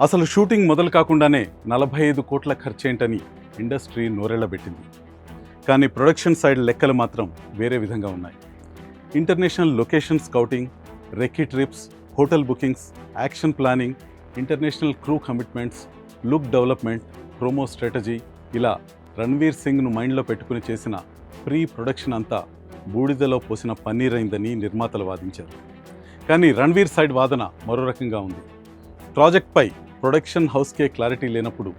అసలు షూటింగ్ మొదలు కాకుండానే 45 కోట్ల ఖర్చేంటని ఇండస్ట్రీ నోరెళ్లబెట్టింది. కానీ ప్రొడక్షన్ సైడ్ లెక్కలు మాత్రం వేరే విధంగా ఉన్నాయి. International location scouting, recce trips, hotel bookings, action planning, international crew commitments, look development, promo strategy, ఇలా రణ్వీర్ సింగ్ను మైండ్లో పెట్టుకుని చేసిన ప్రీ ప్రొడక్షన్ అంతా బూడిదలో పోసిన పన్నీరైందని నిర్మాతలు వాదించారు. కానీ రణ్వీర్ సైడ్ వాదన మరో రకంగా ఉంది. ప్రాజెక్ట్పై ప్రొడక్షన్ హౌస్కే క్లారిటీ లేనప్పుడు,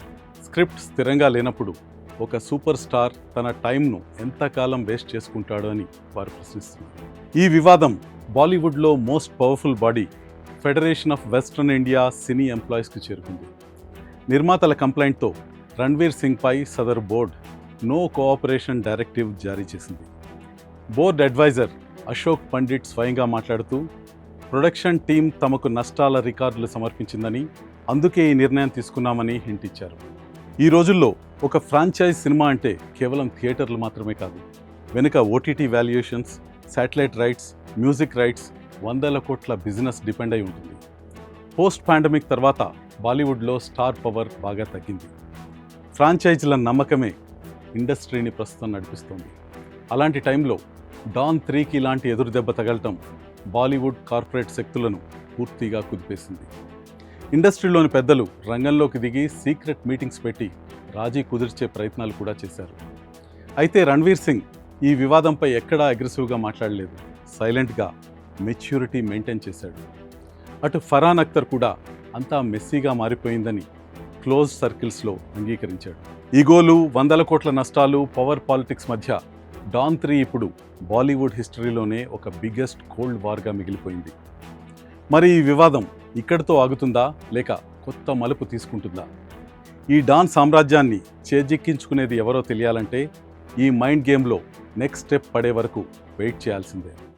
స్క్రిప్ట్ స్థిరంగా లేనప్పుడు ఒక సూపర్ స్టార్ తన టైంను ఎంతకాలం వేస్ట్ చేసుకుంటాడో అని వారు ప్రశ్నిస్తున్నారు. ఈ వివాదం బాలీవుడ్లో most powerful body federation of western India cine ఎంప్లాయీస్కి చేరుకుంది. నిర్మాతల కంప్లైంట్తో రణ్వీర్ సింగ్పై సదరు బోర్డ్ నో కోఆపరేషన్ డైరెక్టివ్ జారీ చేసింది. బోర్డ్ అడ్వైజర్ అశోక్ పండిట్ స్వయంగా మాట్లాడుతూ, ప్రొడక్షన్ టీం తమకు నష్టాల రికార్డులు సమర్పించిందని, అందుకే ఈ నిర్ణయం తీసుకున్నామని హింట్ ఇచ్చారు. ఈ రోజుల్లో ఒక ఫ్రాంచైజ్ సినిమా అంటే కేవలం థియేటర్లు మాత్రమే కాదు, వెనుక OTT valuations, satellite rights, music rights, వందల కోట్ల బిజినెస్ డిపెండ్ అయి ఉంటుంది. పోస్ట్ పాండమిక్ తర్వాత బాలీవుడ్లో స్టార్ పవర్ బాగా తగ్గింది. ఫ్రాంచైజీల నమ్మకమే ఇండస్ట్రీని ప్రస్తుతం నడిపిస్తోంది. అలాంటి టైంలో డాన్ 3కి ఇలాంటి ఎదురుదెబ్బ తగలటం బాలీవుడ్ కార్పొరేట్ శక్తులను పూర్తిగా కుదిపేసింది. ఇండస్ట్రీలోని పెద్దలు రంగంలోకి దిగి సీక్రెట్ మీటింగ్స్ పెట్టి రాజీ కుదిర్చే ప్రయత్నాలు కూడా చేశారు. అయితే రణ్వీర్ సింగ్ ఈ వివాదంపై ఎక్కడా అగ్రెసివ్గా మాట్లాడలేదు. సైలెంట్గా మెచ్యూరిటీ మెయింటైన్ చేశాడు. అటు ఫర్హాన్ అఖ్తర్ కూడా అంతా మెస్సీగా మారిపోయిందని క్లోజ్ సర్కిల్స్లో అంగీకరించాడు. ఈగోలు, వందల కోట్ల నష్టాలు, పవర్ పాలిటిక్స్ మధ్య డాన్ 3 ఇప్పుడు బాలీవుడ్ హిస్టరీలోనే ఒక బిగ్గెస్ట్ కోల్డ్ వార్గా మిగిలిపోయింది. మరి ఈ వివాదం ఇక్కడితో ఆగుతుందా, లేక కొత్త మలుపు తీసుకుంటుందా? ఈ డాన్ సామ్రాజ్యాన్ని చేజిక్కించుకునేది ఎవరో తెలియాలంటే ఈ మైండ్ గేమ్లో నెక్స్ట్ స్టెప్ పడే వరకు వెయిట్ చేయాల్సిందే.